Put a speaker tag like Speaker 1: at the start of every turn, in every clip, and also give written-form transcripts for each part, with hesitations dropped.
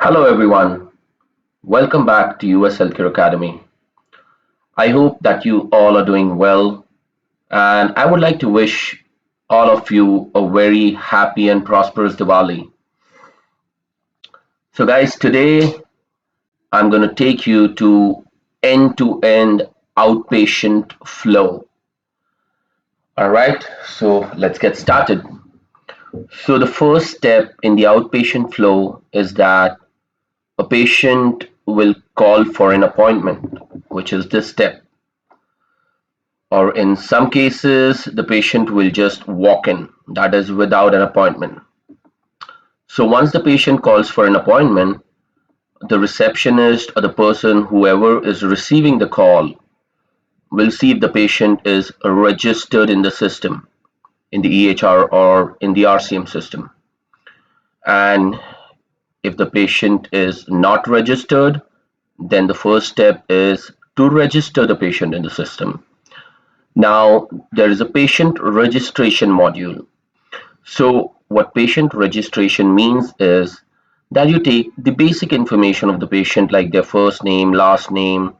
Speaker 1: Hello everyone, welcome back to US Healthcare Academy. I hope that you all are doing well, and I would like to wish all of you a very happy and prosperous Diwali. So guys, today I'm going to take you to end-to-end outpatient flow. All right, so let's get started. So the first step in the outpatient flow is that a patient will call for an appointment, which is this step. Or in some cases, the patient will just walk in, that is without an appointment. So once the patient calls for an appointment, the receptionist or the person, whoever is receiving the call, will see if the patient is registered in the system, in the EHR or in the RCM system. And if the patient is not registered, then the first step is to register the patient in the system. Now, there is a patient registration module. So what patient registration means is that you take the basic information of the patient, like their first name, last name,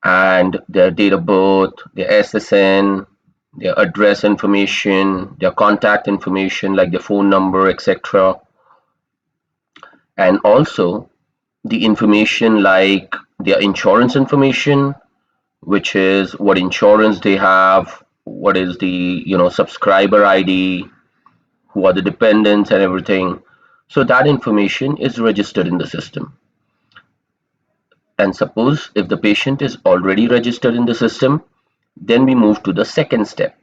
Speaker 1: and their date of birth, their SSN, their address information, their contact information like their phone number, etc. And also the information like their insurance information, which is what insurance they have, what is the subscriber ID, who are the dependents and everything. So that information is registered in the system. And suppose if the patient is already registered in the system, then we move to the second step.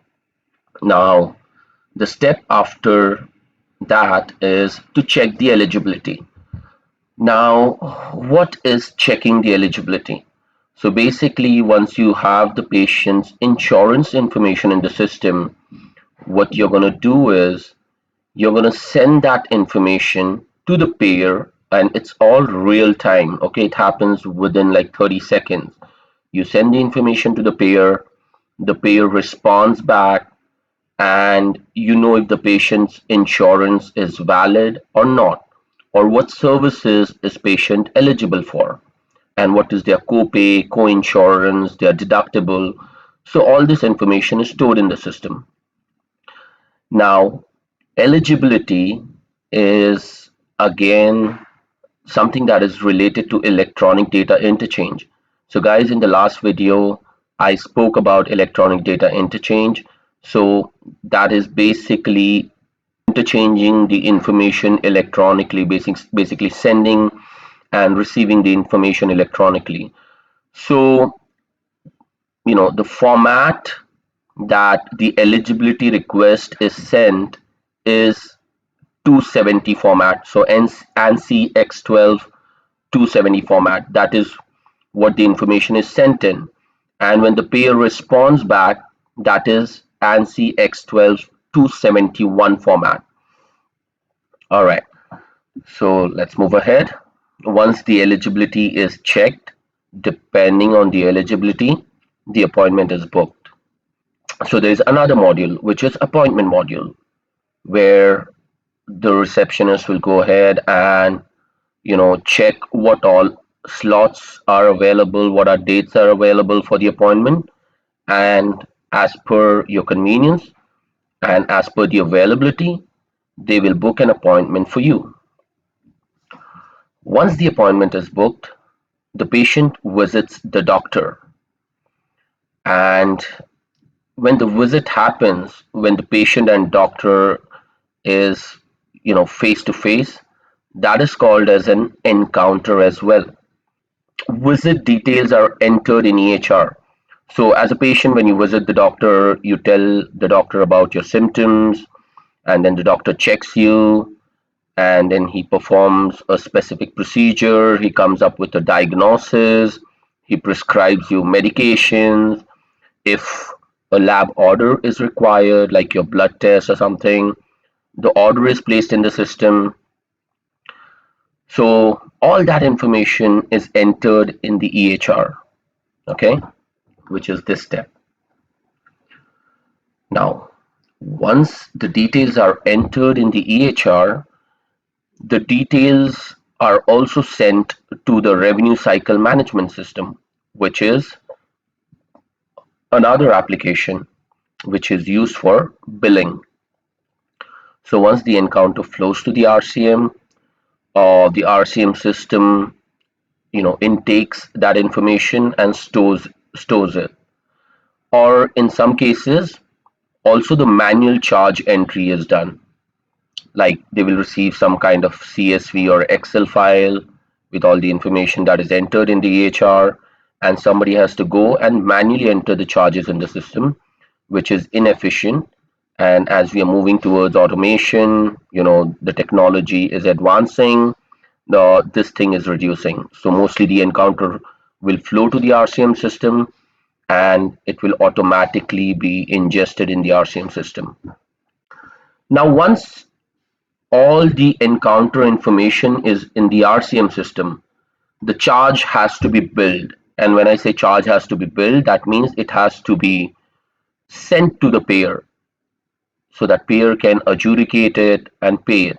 Speaker 1: Now, the step after that is to check the eligibility. Now, what is checking the eligibility? So basically, once you have the patient's insurance information in the system, what you're going to do is you're going to send that information to the payer, and it's all real time. Okay, it happens within like 30 seconds. You send the information to the payer responds back, and you know if the patient's insurance is valid or not, or what services is patient eligible for, and what is their copay, co-insurance, their deductible. So all this information is stored in the system. Now, eligibility is again something that is related to electronic data interchange. So guys, in the last video, I spoke about electronic data interchange. So that is basically interchanging the information electronically, basically sending and receiving the information electronically. So, the format that the eligibility request is sent is 270 format. So ANSI X12 270 format. That is what the information is sent in. And when the payer responds back, that is ANSI X12 271 format. All right. So let's move ahead. Once the eligibility is checked, depending on the eligibility, the appointment is booked. So there's another module, which is appointment module, where the receptionist will go ahead and check what all slots are available, what are dates are available for the appointment, and as per your convenience and as per the availability, they will book an appointment for you. Once the appointment is booked, the patient visits the doctor, and when the visit happens, when the patient and doctor is face to face, that is called as an encounter as well. Visit details are entered in EHR. So as a patient, when you visit the doctor, you tell the doctor about your symptoms, and then the doctor checks you, and then he performs a specific procedure. He comes up with a diagnosis. He prescribes you medications. If a lab order is required, like your blood test or something, the order is placed in the system. So all that information is entered in the EHR, okay, which is this step. Now, once the details are entered in the EHR, the details are also sent to the revenue cycle management system, which is another application which is used for billing. So once the encounter flows to the RCM, or the RCM system, intakes that information and stores it. Or in some cases, also the manual charge entry is done. Like they will receive some kind of CSV or Excel file with all the information that is entered in the EHR, and somebody has to go and manually enter the charges in the system, which is inefficient. And as we are moving towards automation, the technology is advancing, this thing is reducing. So mostly the encounter will flow to the RCM system, and it will automatically be ingested in the RCM system. Now, once all the encounter information is in the RCM system, the charge has to be billed. And when I say charge has to be billed, that means it has to be sent to the payer so that payer can adjudicate it and pay it.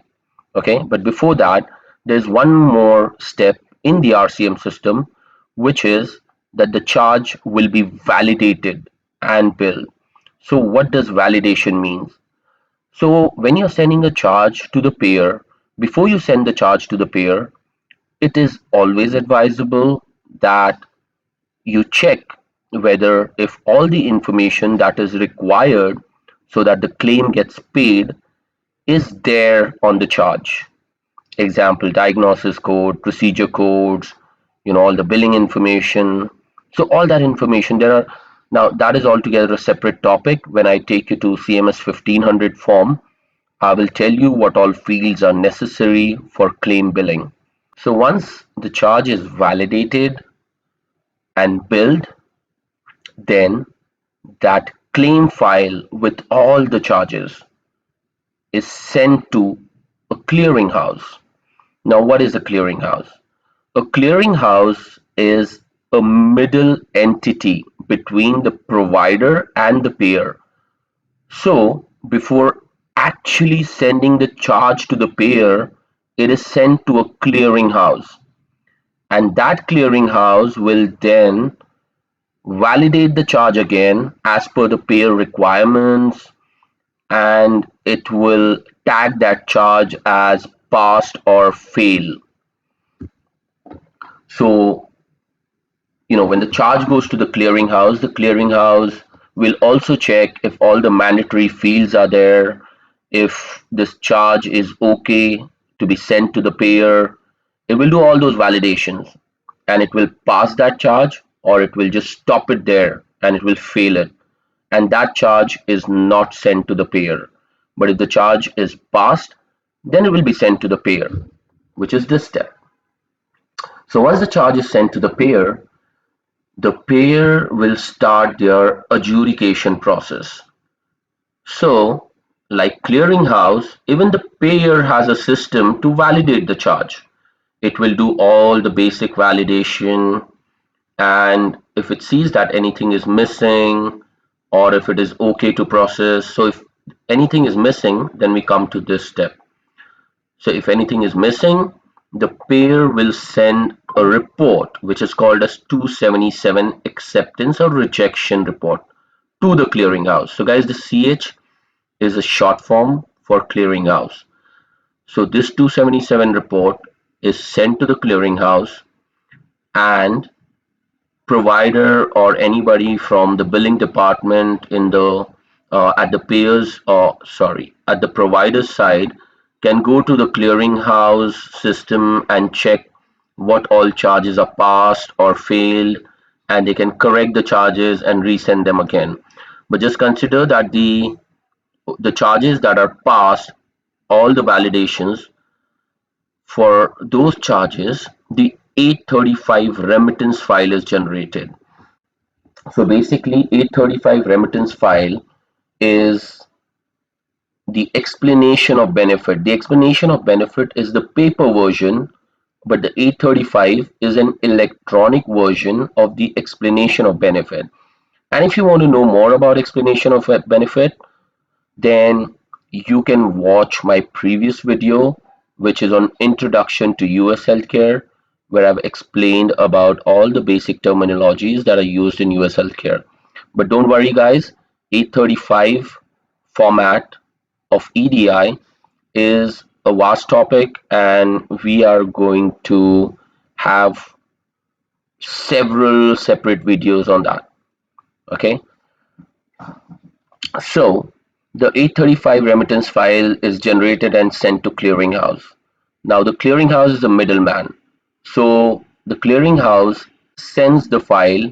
Speaker 1: Okay, but before that, there's one more step in the RCM system, which is that the charge will be validated and billed. So what does validation mean? So when you're sending a charge to the payer, before you send the charge to the payer, it is always advisable that you check whether if all the information that is required so that the claim gets paid is there on the charge. Example, diagnosis code, procedure codes, all the billing information. So all that information, there are, now that is altogether a separate topic. When I take you to CMS 1500 form, I will tell you what all fields are necessary for claim billing. So once the charge is validated and billed, then that claim file with all the charges is sent to a clearinghouse. Now, what is a clearinghouse? A clearinghouse is a middle entity between the provider and the payer. So, before actually sending the charge to the payer, it is sent to a clearinghouse. And that clearinghouse will then validate the charge again as per the payer requirements, and it will tag that charge as passed or fail. So, when the charge goes to the clearinghouse will also check if all the mandatory fields are there, if this charge is okay to be sent to the payer. It will do all those validations, and it will pass that charge, or it will just stop it there and it will fail it. And that charge is not sent to the payer. But if the charge is passed, then it will be sent to the payer, which is this step. So once the charge is sent to the payer will start their adjudication process. So, like clearinghouse, even the payer has a system to validate the charge. It will do all the basic validation, and if it sees that anything is missing or if it is okay to process, so if anything is missing, then we come to this step. So if anything is missing, the payer will send a report which is called as 277 acceptance or rejection report to the clearinghouse. So guys, the CH is a short form for clearinghouse. So this 277 report is sent to the clearinghouse, and provider or anybody from the billing department in the at the payers or sorry at the provider side can go to the clearinghouse system and check what all charges are passed or failed, and they can correct the charges and resend them again. But just consider that the charges that are passed, all the validations for those charges, the 835 remittance file is generated. So basically 835 remittance file is the explanation of benefit. The explanation of benefit is the paper version, but the 835 is an electronic version of the explanation of benefit. And if you want to know more about explanation of benefit, then you can watch my previous video which is on Introduction to US Healthcare, where I've explained about all the basic terminologies that are used in US healthcare. But don't worry, guys, 835 format of EDI is a vast topic, and we are going to have several separate videos on that. Okay, so the 835 remittance file is generated and sent to clearinghouse. Now the clearinghouse is a middleman. So the clearinghouse sends the file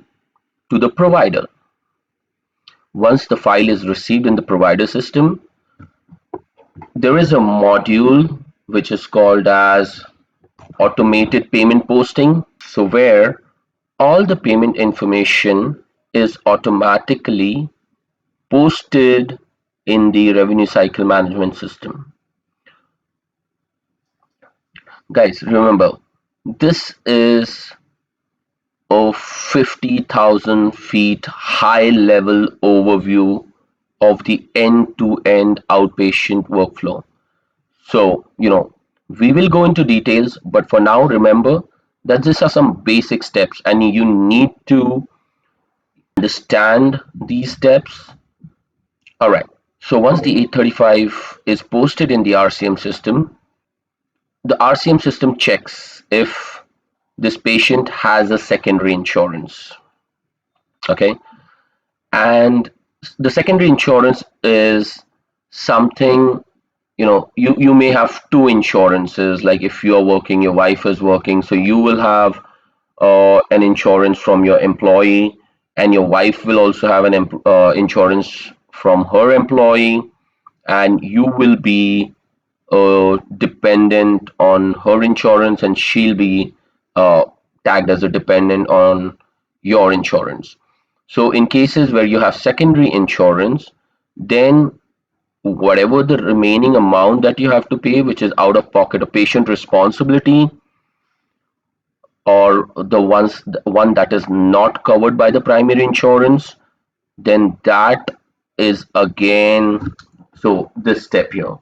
Speaker 1: to the provider. Once the file is received in the provider system, there is a module which is called as automated payment posting. So where all the payment information is automatically posted in the revenue cycle management system. Guys, remember, this is a 50,000 feet high level overview of the end-to-end outpatient workflow. So, we will go into details, but for now, remember that these are some basic steps and you need to understand these steps. All right. So once the 835 is posted in the RCM system, the RCM system checks if this patient has a secondary insurance. Okay. And the secondary insurance is something, you may have two insurances. Like if you are working, your wife is working, so you will have an insurance from your employee, and your wife will also have an insurance from her employee, and you will be dependent on her insurance, and she'll be uh, tagged as a dependent on your insurance. So in cases where you have secondary insurance, then whatever the remaining amount that you have to pay, which is out of pocket or patient responsibility, or one that is not covered by the primary insurance, then that is again, so this step here.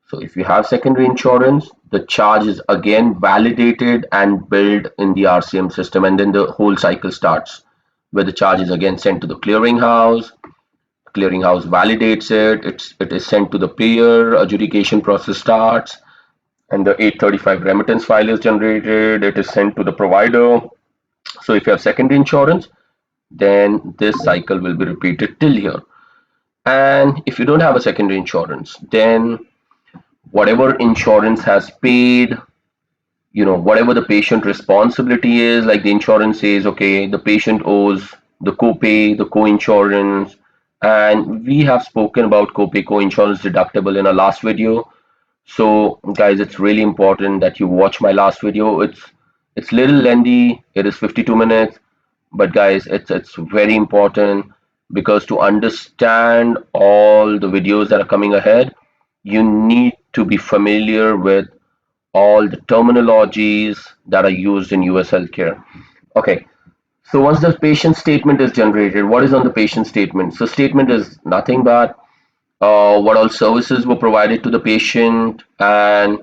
Speaker 1: So if you have secondary insurance, the charge is again validated and billed in the RCM system, and then the whole cycle starts where the charge is again sent to the clearinghouse. Clearinghouse validates it. It is sent to the payer. Adjudication process starts, and the 835 remittance file is generated. It is sent to the provider. So if you have secondary insurance, then this cycle will be repeated till here. And if you don't have a secondary insurance, then whatever insurance has paid, whatever the patient responsibility is, like the insurance says, okay, the patient owes the copay, the co-insurance, and we have spoken about copay, co-insurance, deductible in our last video. So guys, it's really important that you watch my last video. It's little lengthy. It is 52 minutes, but guys, it's very important, because to understand all the videos that are coming ahead, you need to be familiar with all the terminologies that are used in US healthcare. Okay, so once the patient statement is generated, what is on the patient statement? So statement is nothing but what all services were provided to the patient, and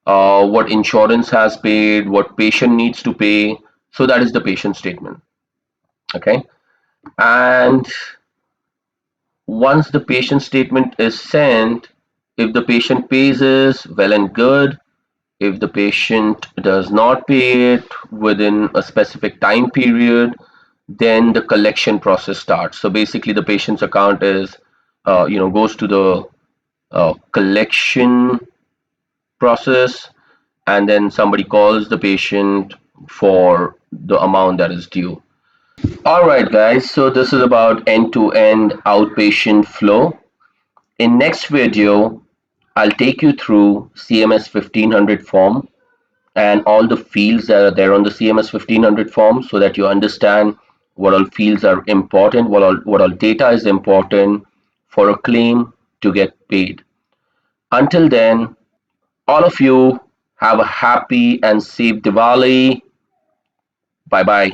Speaker 1: what insurance has paid, what patient needs to pay. So that is the patient statement. Okay, and once the patient statement is sent, if the patient pays is well and good. If the patient does not pay it within a specific time period, then the collection process starts. So basically, the patient's account is, goes to the collection process, and then somebody calls the patient for the amount that is due. All right, guys. So this is about end-to-end outpatient flow. In next video, I'll take you through CMS 1500 form and all the fields that are there on the CMS 1500 form, so that you understand what all fields are important, what all data is important for a claim to get paid. Until then, all of you have a happy and safe Diwali. Bye bye.